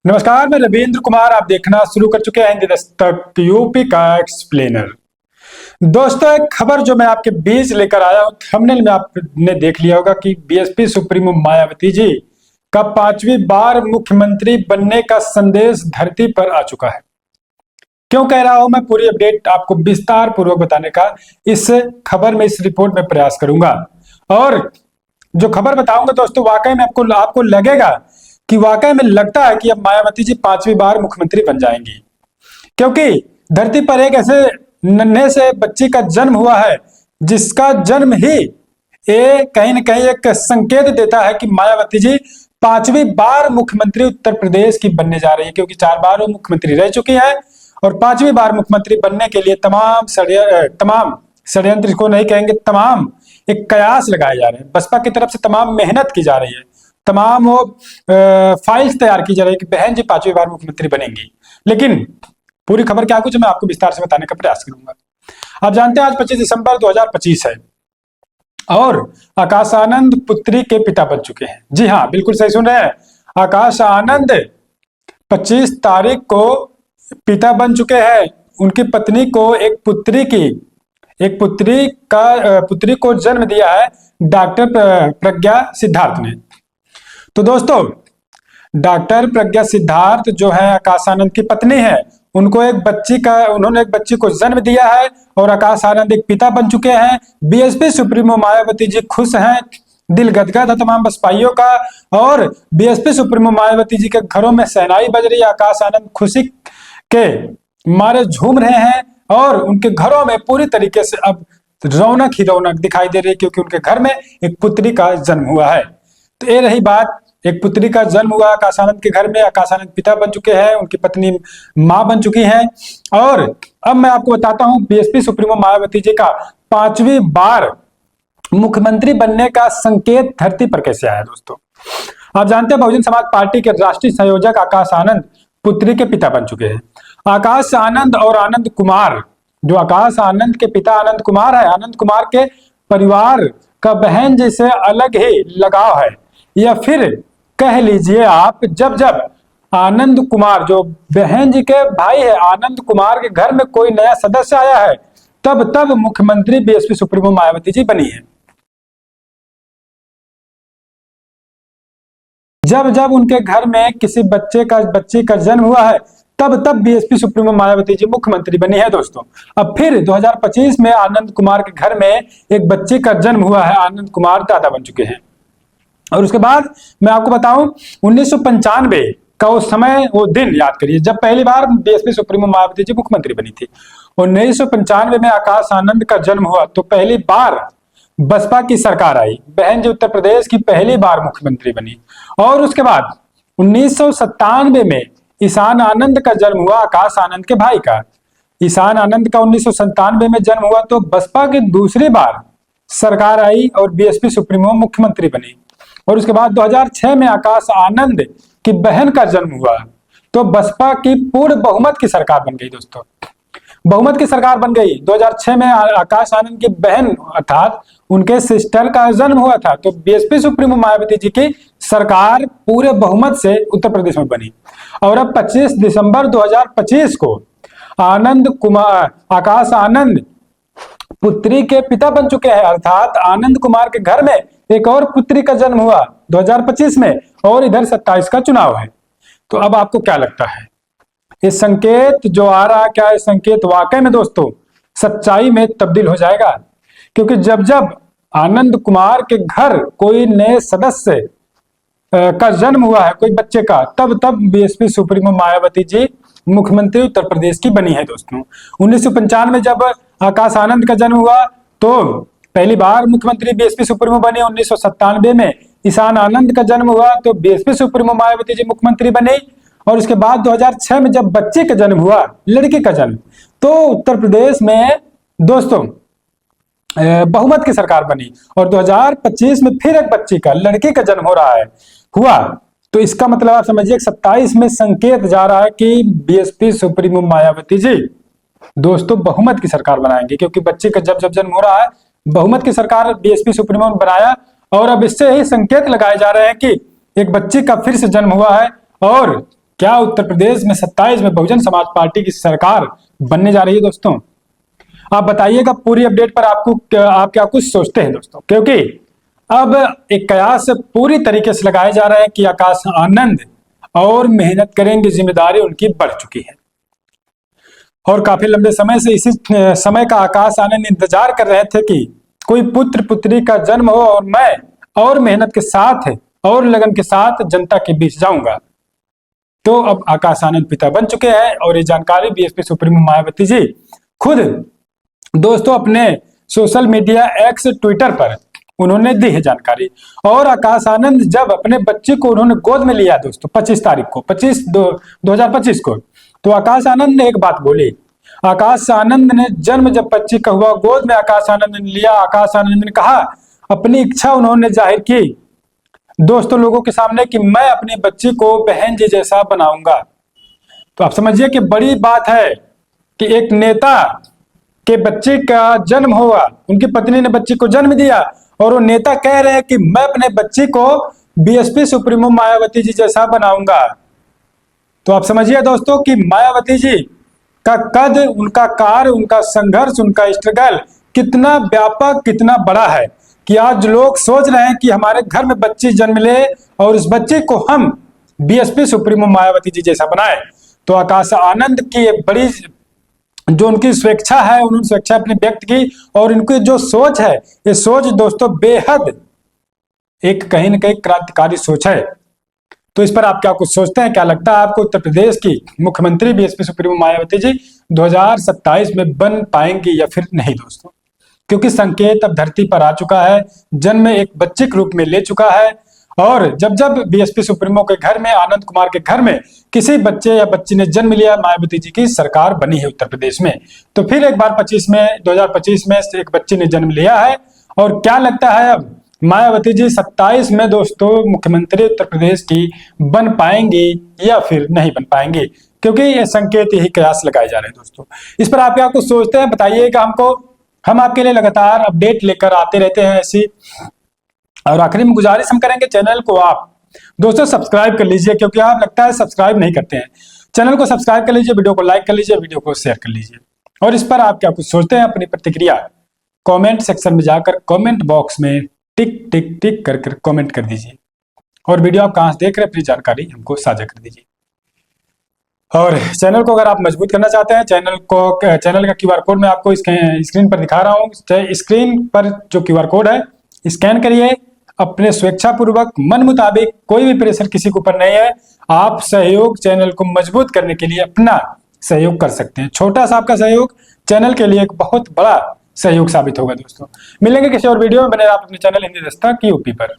नमस्कार, मैं रविंद्र कुमार। आप देखना शुरू कर चुके हैं हिंदी दस्तक यूपी का एक्सप्लेनर। दोस्तों, एक खबर जो मैं आपके बीच लेकर आया हूं, थंबनेल में आपने देख लिया होगा कि बीएसपी सुप्रीमो मायावती जी का 5वीं बार मुख्यमंत्री बनने का संदेश धरती पर आ चुका है। क्यों कह रहा हूं, मैं पूरी अपडेट आपको विस्तार पूर्वक बताने का इस खबर में, इस रिपोर्ट में प्रयास करूंगा। और जो खबर बताऊंगा दोस्तों, वाकई में आपको लगेगा कि वाकई में लगता है कि अब मायावती जी 5वीं बार मुख्यमंत्री बन जाएंगी, क्योंकि धरती पर एक ऐसे नन्हे से बच्ची का जन्म हुआ है जिसका जन्म ही कहीं ना कहीं एक संकेत देता है कि मायावती जी 5वीं बार मुख्यमंत्री उत्तर प्रदेश की बनने जा रही है। क्योंकि 4 बार वो मुख्यमंत्री रह चुकी है और 5वीं बार मुख्यमंत्री बनने के लिए तमाम षड्यंत्र को नहीं कहेंगे, तमाम एक कयास लगाए जा रहे हैं। बसपा की तरफ से तमाम मेहनत की जा रही है, तमाम वो फाइल्स तैयार की जा रही है कि बहन जी 5वीं बार मुख्यमंत्री बनेंगी। लेकिन पूरी खबर क्या कुछ मैं आपको विस्तार से बताने का प्रयास करूंगा। आप जानते हैं आज 25 दिसंबर 2025 है और आकाश आनंद पुत्री के पिता बन चुके हैं। जी हाँ, बिल्कुल सही सुन रहे हैं। आकाश आनंद 25 तारीख को पिता बन चुके हैं। उनकी पत्नी को एक पुत्री को जन्म दिया है डॉक्टर प्रज्ञा सिद्धार्थ ने। तो दोस्तों, डॉक्टर प्रज्ञा सिद्धार्थ जो है आकाश आनंद की पत्नी है, उन्होंने एक बच्ची को जन्म दिया है और आकाश आनंद एक पिता बन चुके हैं। बीएसपी सुप्रीमो मायावती जी खुश हैं, दिल गदगद है तमाम बसपाइयों का। और बीएसपी सुप्रीमो मायावती जी के घरों में शहनाई बज रही है। आकाश आनंद खुशी के मारे झूम रहे हैं और उनके घरों में पूरी तरीके से अब रौनक ही रौनक दिखाई दे रही है, क्योंकि उनके घर में एक पुत्री का जन्म हुआ है। तो ये रही बात, एक पुत्री का जन्म हुआ आकाश आनंद के घर में। आकाश आनंद पिता बन चुके हैं, उनकी पत्नी मां बन चुकी हैं। और अब मैं आपको बताता हूं बीएसपी सुप्रीमो मायावती जी का 5वीं बार मुख्यमंत्री बनने का संकेत धरती पर कैसे आया। दोस्तों, आप जानते हैं बहुजन समाज पार्टी के राष्ट्रीय संयोजक आकाश आनंद पुत्री के पिता बन चुके हैं। आकाश आनंद और आनंद कुमार, जो आकाश आनंद के पिता आनंद कुमार है, आनंद कुमार के परिवार का बहन जी से अलग ही लगाव है, या फिर कह लीजिए आप, जब आनंद कुमार जो बहन जी के भाई है, आनंद कुमार के घर में कोई नया सदस्य आया है, तब मुख्यमंत्री बीएसपी सुप्रीमो मायावती जी बनी है। जब उनके घर में किसी बच्चे का जन्म हुआ है, तब बीएसपी सुप्रीमो मायावती जी मुख्यमंत्री बनी है। दोस्तों, अब फिर 2025 में आनंद कुमार के घर में एक बच्चे का जन्म हुआ है, आनंद कुमार दादा बन चुके हैं। और उसके बाद मैं आपको बताऊं 1995 का वो समय, वो दिन याद करिए जब पहली बार बीएसपी सुप्रीमो मायावती जी मुख्यमंत्री बनी थी। 1995 में आकाश आनंद का जन्म हुआ तो पहली बार बसपा की सरकार आई, बहन जी उत्तर प्रदेश की पहली बार मुख्यमंत्री बनी। और उसके बाद 1997 में ईशान आनंद का जन्म हुआ, आकाश आनंद के भाई का। ईशान आनंद का 1997 में जन्म हुआ तो बसपा की दूसरी बार सरकार आई और बीएसपी सुप्रीमो मुख्यमंत्री बनी। और उसके बाद 2006 में आकाश आनंद की बहन का जन्म हुआ तो बसपा की पूर्ण बहुमत की सरकार बन गई। दोस्तों, बहुमत की सरकार बन गई। 2006 में आकाश आनंद की बहन अर्थात उनके सिस्टर का जन्म हुआ था तो बीएसपी सुप्रीमो मायावती जी की सरकार पूरे बहुमत से उत्तर प्रदेश में बनी। और अब 25 दिसंबर 2025 को आकाश आनंद पुत्री के पिता बन चुके हैं, अर्थात आनंद कुमार के घर में एक और पुत्री का जन्म हुआ 2025 में, और इधर 27 का चुनाव है। तो अब आपको क्या लगता है, ये संकेत जो आ रहा है, क्या ये संकेत वाकई में दोस्तों सच्चाई में तब्दील हो जाएगा? क्योंकि जब आनंद कुमार के घर कोई नए सदस्य का जन्म हुआ है, कोई बच्चे का, तब बीएसपी सुप्रीमो मायावती जी मुख्यमंत्री उत्तर प्रदेश की बनी है। दोस्तों, 1995 में जब आकाश आनंद का जन्म हुआ तो पहली बार मुख्यमंत्री बीएसपी सुप्रीमो बने। 1997 में ईशान आनंद का जन्म हुआ तो बीएसपी सुप्रीमो मायावती जी मुख्यमंत्री बने। और उसके बाद 2006 में जब बच्चे का जन्म हुआ, लड़की का जन्म, तो उत्तर प्रदेश में दोस्तों बहुमत की सरकार बनी। और 2025 में फिर एक बच्ची का, लड़की का जन्म हुआ। तो इसका मतलब आप समझिए 27 में संकेत जा रहा है कि बीएसपी सुप्रीमो मायावती जी दोस्तों बहुमत की सरकार बनाएंगे, क्योंकि बच्चे का जब जन्म हो रहा है, बहुमत की सरकार बीएसपी सुप्रीमो ने बनाया। और अब इससे ही संकेत लगाए जा रहे हैं कि एक बच्चे का फिर से जन्म हुआ है और क्या उत्तर प्रदेश में 27 में बहुजन समाज पार्टी की सरकार बनने जा रही है दोस्तों? आप बताइएगा पूरी अपडेट पर आप क्या कुछ सोचते हैं दोस्तों, क्योंकि अब एक कयास पूरी तरीके से लगाया जा रहा है कि आकाश आनंद और मेहनत करेंगे, जिम्मेदारी उनकी बढ़ चुकी है। और काफी लंबे समय से इसी समय का आकाश आनंद इंतजार कर रहे थे कि कोई पुत्र पुत्री का जन्म हो और मैं और मेहनत के साथ और लगन के साथ जनता के बीच जाऊंगा। तो अब आकाश आनंद पिता बन चुके हैं और ये जानकारी बीएसपी सुप्रीमो मायावती जी खुद दोस्तों अपने सोशल मीडिया एक्स ट्विटर पर उन्होंने दी है जानकारी। और आकाश आनंद जब अपने बच्चे को उन्होंने गोद में लिया दोस्तों 25 तारीख को 2025 को, तो आकाश आनंद ने एक बात बोली। आकाश आनंद ने जन्म जब बच्चे का हुआ, गोद में आकाश आनंद ने लिया। आकाश आनंद ने कहा, अपनी इच्छा उन्होंने जाहिर की दोस्तों लोगों के सामने कि मैं अपने बच्चे को बहन जी जैसा बनाऊंगा। तो आप समझिए कि बड़ी बात है कि एक नेता के बच्चे का जन्म हुआ, उनकी पत्नी ने बच्चे को जन्म दिया और वो नेता कह रहे हैं कि मैं अपने बच्चे को बीएसपी सुप्रीमो मायावती जी जैसा बनाऊंगा। तो आप समझिए दोस्तों कि मायावती जी का कद, उनका कार्य, उनका संघर्ष, उनका स्ट्रगल कितना व्यापक, कितना बड़ा है कि आज लोग सोच रहे हैं कि हमारे घर में बच्ची जन्म ले और इस बच्चे को हम बीएसपी सुप्रीमो मायावती जी जैसा बनाए। तो आकाश आनंद की एक बड़ी जो उनकी स्वेच्छा है, उन्होंने स्वेच्छा अपनी व्यक्त की और इनकी जो सोच है, ये सोच दोस्तों बेहद एक कहीं ना कहीं क्रांतिकारी सोच है। तो इस पर आप क्या कुछ सोचते हैं? क्या लगता है आपको उत्तर प्रदेश की मुख्यमंत्री बीएसपी सुप्रीमो मायावती जी 2027 में बन पाएंगी या फिर नहीं दोस्तों? क्योंकि संकेत अब धरती पर आ चुका है, जन्म एक बच्चे के रूप में ले चुका है। और जब जब बीएसपी सुप्रीमो के घर में, आनंद कुमार के घर में किसी बच्चे या बच्ची ने जन्म लिया, मायावती जी की सरकार बनी है उत्तर प्रदेश में। तो फिर एक बार 2025 में एक बच्चे ने जन्म लिया है। और क्या लगता है अब मायावती जी 27 में दोस्तों मुख्यमंत्री उत्तर प्रदेश की बन पाएंगी या फिर नहीं बन पाएंगे? क्योंकि ये संकेत, यही कयास लगाए जा रहे हैं दोस्तों। इस पर आप क्या कुछ सोचते हैं? बताइएगा हमको। हम आपके लिए लगातार अपडेट लेकर आते रहते हैं ऐसी। और आखिरी में गुजारिश हम करेंगे, चैनल को आप दोस्तों सब्सक्राइब कर लीजिए, क्योंकि आप लगता है सब्सक्राइब नहीं करते हैं। चैनल को सब्सक्राइब कर लीजिए, वीडियो को लाइक कर लीजिए, वीडियो को शेयर कर लीजिए। और इस पर आप क्या कुछ सोचते हैं? अपनी प्रतिक्रिया कमेंट सेक्शन में जाकर कमेंट बॉक्स में टिक टिक टिक कर कमेंट कर दीजिए। और वीडियो आप कहां से देख रहे हैं अपनी जानकारी हमको साझा कर दीजिए। और चैनल को अगर आप मजबूत करना चाहते हैं, चैनल का क्यूआर कोड मैं आपको स्क्रीन पर दिखा रहा हूं। स्क्रीन पर जो क्यूआर कोड है स्कैन करिए, अपने स्वेच्छा पूर्वक मन मुताबिक, कोई भी प्रेशर किसी के ऊपर नहीं है। आप सहयोग चैनल को मजबूत करने के लिए अपना सहयोग कर सकते हैं। छोटा सा आपका सहयोग चैनल के लिए एक बहुत बड़ा सहयोग साबित होगा दोस्तों। मिलेंगे किसी और वीडियो में। बने आप अपने चैनल हिंदी दस्तक यूपी पर।